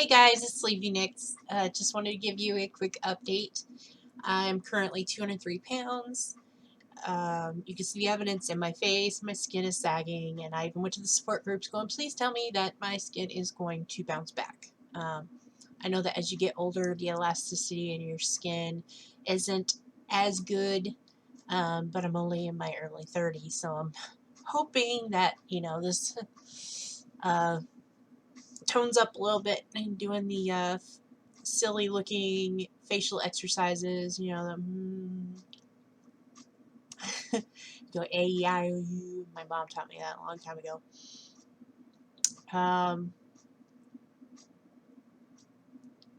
Hey guys, it's Sleepy Nicks. Just wanted to give you a quick update. I'm currently 203 pounds. You can see the evidence in my face. My skin is sagging, and I even went to the support groups going, please tell me that my skin is going to bounce back. I know that as you get older, the elasticity in your skin isn't as good, but I'm only in my early 30s, so I'm hoping that, this tones up a little bit and doing the silly looking facial exercises, go A-E-I-O-U. My mom taught me that a long time ago.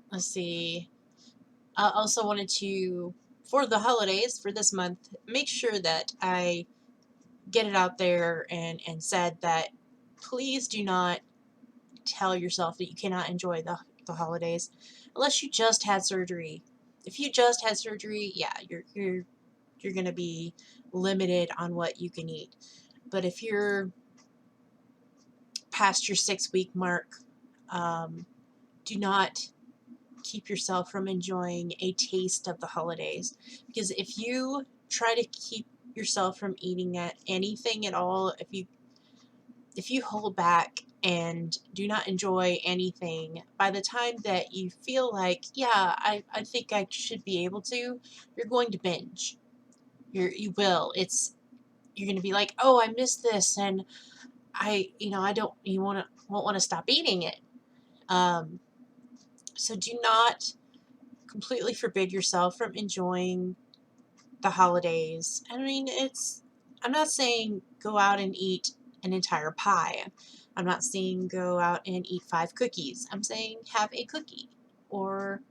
Let's see. I also wanted to, for the holidays, for this month, make sure that I get it out there and said that please do not tell yourself that you cannot enjoy the holidays unless you just had surgery. If you just had surgery, yeah, you're going to be limited on what you can eat. But if you're past your 6-week mark, do not keep yourself from enjoying a taste of the holidays. Because if you try to keep yourself from eating anything at all, if you hold back and do not enjoy anything, by the time that you feel like, yeah, I think I should be able to, you're going to binge. You will. You're going to be like, oh, I missed this, and won't want to stop eating it. So do not completely forbid yourself from enjoying the holidays. I mean, I'm not saying go out and eat an entire pie. I'm not saying go out and eat 5 cookies. I'm saying have a cookie, or,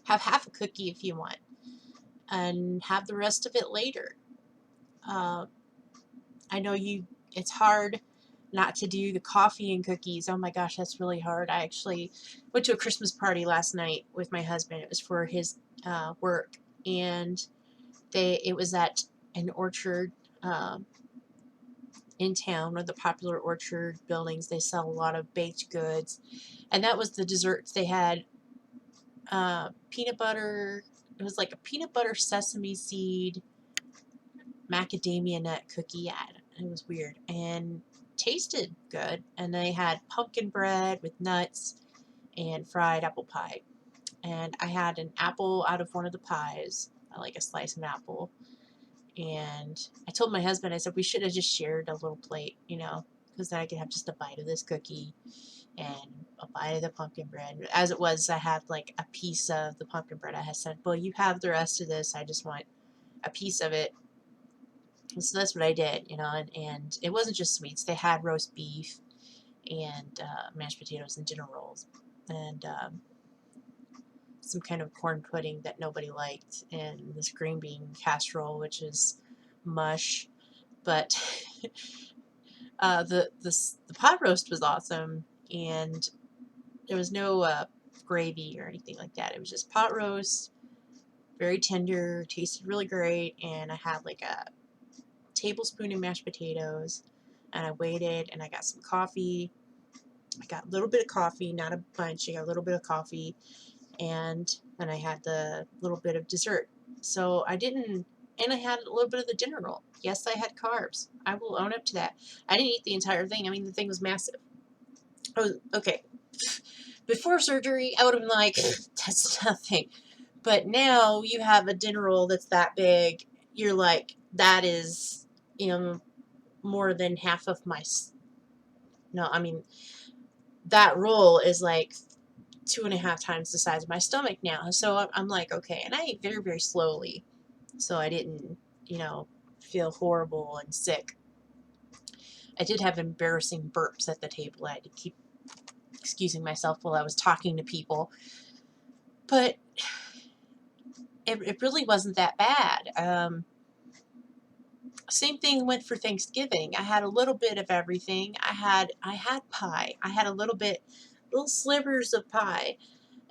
have half a cookie if you want, and have the rest of it later. I know it's hard not to do the coffee and cookies. Oh my gosh, that's really hard. I actually went to a Christmas party last night with my husband. It was for his work, and it was at an orchard in town, one of the popular orchard buildings. They sell a lot of baked goods, and that was the desserts. They had peanut butter. It was like a peanut butter sesame seed macadamia nut cookie. It was weird and tasted good. And they had pumpkin bread with nuts and fried apple pie. And I had an apple out of one of the pies. I like a slice of an apple. And I told my husband, I said, we should have just shared a little plate, because then I could have just a bite of this cookie and a bite of the pumpkin bread. As it was, I had like a piece of the pumpkin bread. I had said, well, you have the rest of this. I just want a piece of it. And so that's what I did, and it wasn't just sweets. They had roast beef and mashed potatoes and dinner rolls and some kind of corn pudding that nobody liked, and this green bean casserole, which is mush. But the pot roast was awesome, and there was no gravy or anything like that. It was just pot roast, very tender, tasted really great, and I had like a tablespoon of mashed potatoes, and I waited, and I got some coffee. I got a little bit of coffee, not a bunch. I got a little bit of coffee, and then I had the little bit of dessert. So I had a little bit of the dinner roll. Yes, I had carbs. I will own up to that. I didn't eat the entire thing. I mean, the thing was massive. Oh, okay. Before surgery, I would have been like, that's nothing. But now you have a dinner roll that's that big. You're like, that is, more than half of my. No, I mean, that roll is like 2.5 times the size of my stomach now. So I'm like, okay. And I ate very, very slowly, so I didn't, feel horrible and sick. I did have embarrassing burps at the table. I had to keep excusing myself while I was talking to people. But it really wasn't that bad. Same thing went for Thanksgiving. I had a little bit of everything. I had pie. I had little slivers of pie,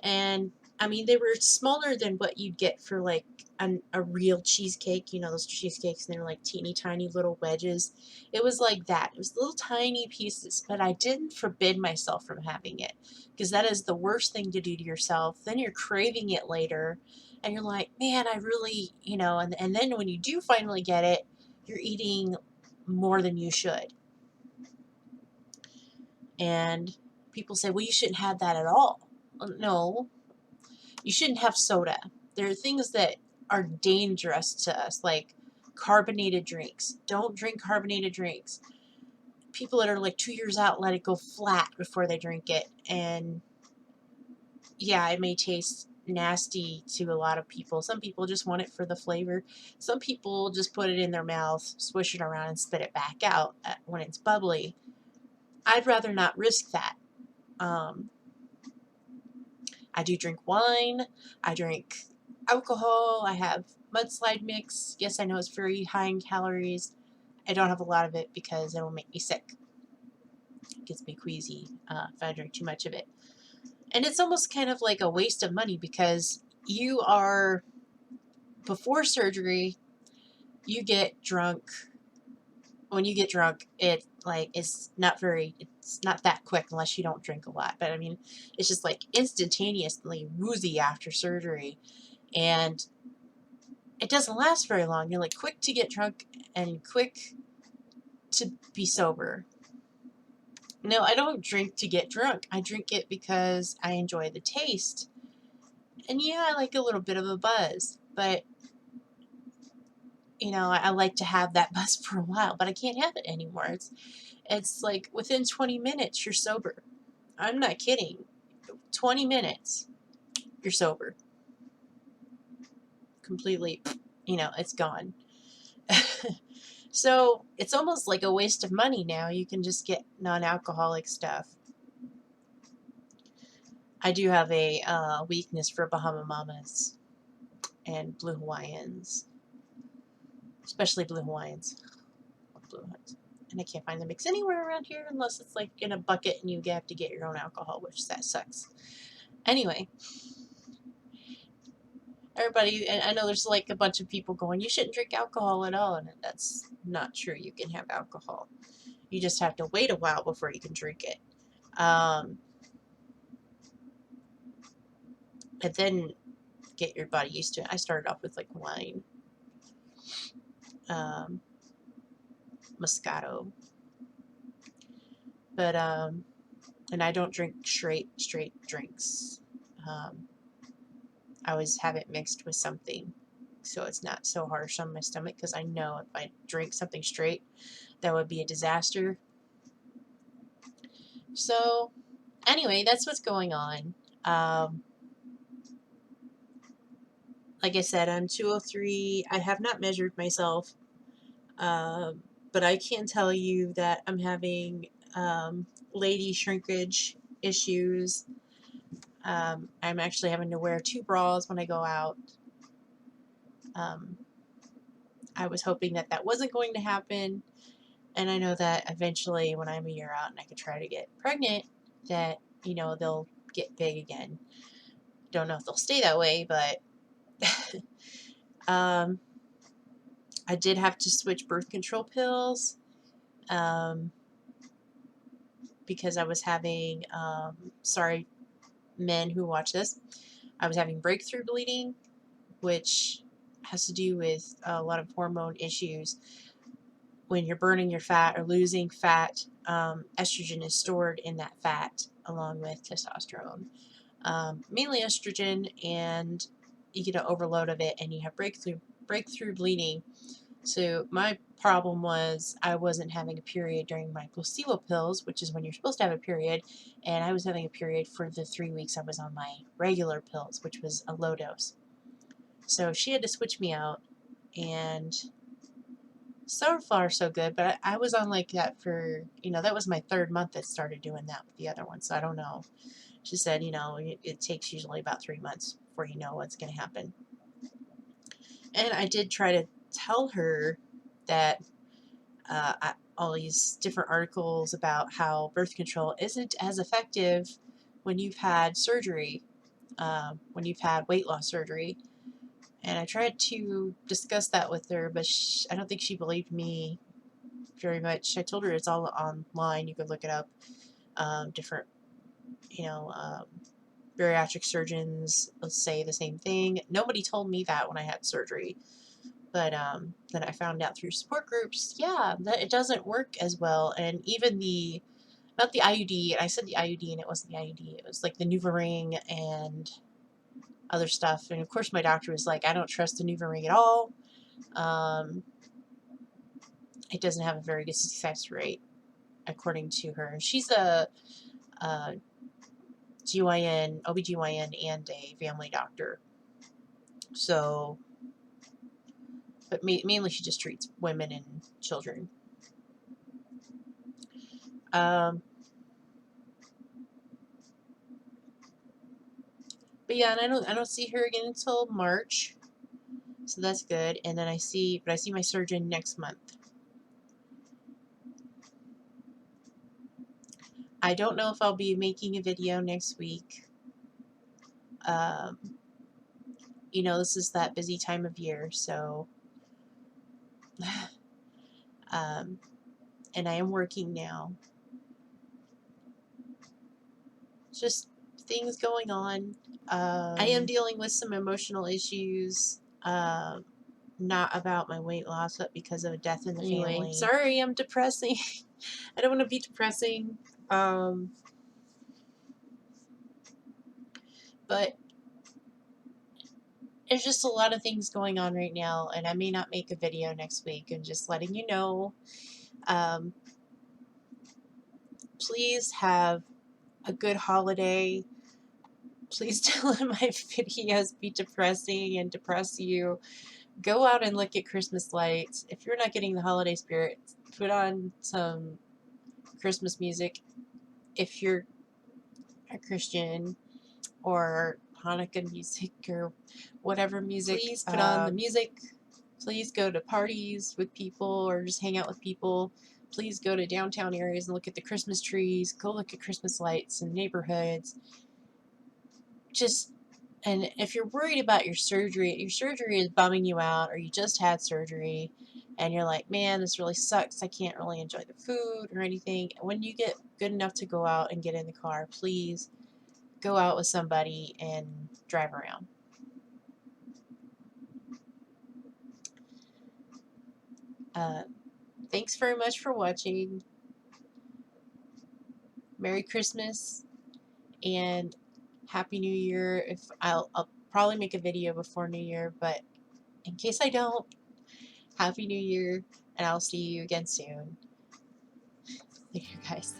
and I mean, they were smaller than what you'd get for like a real cheesecake. You know, those cheesecakes, and they're like teeny tiny little wedges. It was like that. It was little tiny pieces, but I didn't forbid myself from having it because that is the worst thing to do to yourself. Then you're craving it later, and you're like, man, I really, and then when you do finally get it, you're eating more than you should. And people say, well, you shouldn't have that at all. No, you shouldn't have soda. There are things that are dangerous to us, like carbonated drinks. Don't drink carbonated drinks. People that are like 2 years out let it go flat before they drink it. And yeah, it may taste nasty to a lot of people. Some people just want it for the flavor. Some people just put it in their mouth, swish it around, and spit it back out when it's bubbly. I'd rather not risk that. I do drink wine. I drink alcohol. I have mudslide mix. Yes, I know it's very high in calories. I don't have a lot of it because it will make me sick. It gets me queasy if I drink too much of it. And it's almost kind of like a waste of money because you are, before surgery, you get drunk. When you get drunk, it's not that quick unless you don't drink a lot. But I mean, it's just like instantaneously woozy after surgery. And it doesn't last very long. You're like quick to get drunk and quick to be sober. No, I don't drink to get drunk. I drink it because I enjoy the taste. And yeah, I like a little bit of a buzz, but I like to have that buzz for a while, but I can't have it anymore. It's like within 20 minutes you're sober. I'm not kidding. 20 minutes you're sober. Completely, it's gone. So it's almost like a waste of money now. You can just get non-alcoholic stuff. I do have a weakness for Bahama Mamas and Blue Hawaiians, especially Blue Hawaiians. Blue Hawaiians. And I can't find the mix anywhere around here unless it's like in a bucket and you have to get your own alcohol, which that sucks. Anyway, everybody, and I know there's like a bunch of people going, you shouldn't drink alcohol at all, and that's not true. You can have alcohol. You just have to wait a while before you can drink it. And then get your body used to it. I started off with like wine, Moscato, but and I don't drink straight drinks. I always have it mixed with something, so it's not so harsh on my stomach. Because I know if I drink something straight, that would be a disaster. So anyway, that's what's going on. Like I said, I'm 203. I have not measured myself, but I can tell you that I'm having lady shrinkage issues. I'm actually having to wear 2 bras when I go out. I was hoping that that wasn't going to happen, and I know that eventually when I'm a year out and I could try to get pregnant, that, they'll get big again. Don't know if they'll stay that way, but I did have to switch birth control pills because I was having, sorry, men who watch this, I was having breakthrough bleeding, which has to do with a lot of hormone issues. When you're burning your fat or losing fat, estrogen is stored in that fat along with testosterone. Mainly estrogen, and you get an overload of it and you have breakthrough bleeding. So my problem was I wasn't having a period during my placebo pills, which is when you're supposed to have a period, and I was having a period for the 3 weeks I was on my regular pills, which was a low dose. So she had to switch me out, and so far so good, but I was on like that for, that was my 3rd month that started doing that with the other one, so I don't know. She said, it takes usually about 3 months before you know what's going to happen. And I did try to tell her that all these different articles about how birth control isn't as effective when you've had surgery. when you've had weight loss surgery. And I tried to discuss that with her, but I don't think she believed me very much. I told her it's all online. You could look it up. Different, you know, bariatric surgeons will say the same thing. Nobody told me that when I had surgery. But then I found out through support groups, yeah, that it doesn't work as well. And even not the IUD, I said the IUD and it wasn't the IUD. It was like the NuvaRing and other stuff. And of course my doctor was like, I don't trust the NuvaRing at all. It doesn't have a very good success rate, according to her. She's a GYN, OBGYN, and a family doctor. So, but mainly she just treats women and children. But yeah, and I don't see her again until March, so that's good. And then I see my surgeon next month. I don't know if I'll be making a video next week. You know, this is that busy time of year, so and I am working now. Just things going on. I am dealing with some emotional issues. Not about my weight loss, but because of a death in the family. Sorry, I'm depressing. I don't want to be depressing. But there's just a lot of things going on right now, and I may not make a video next week. And just letting you know. Please have a good holiday. Please don't let my videos be depressing and depress you. Go out and look at Christmas lights. If you're not getting the holiday spirit, put on some Christmas music. If you're a Christian, or Hanukkah music, or whatever music, please put on the music. Please go to parties with people, or just hang out with people. Please go to downtown areas and look at the Christmas trees. Go look at Christmas lights in neighborhoods. And if you're worried about your surgery is bumming you out, or you just had surgery, and you're like, man, this really sucks, I can't really enjoy the food or anything. When you get good enough to go out and get in the car, please go out with somebody and drive around. Thanks very much for watching. Merry Christmas and Happy New Year. If I'll probably make a video before New Year, but in case I don't, Happy New Year, and I'll see you again soon. Later, guys.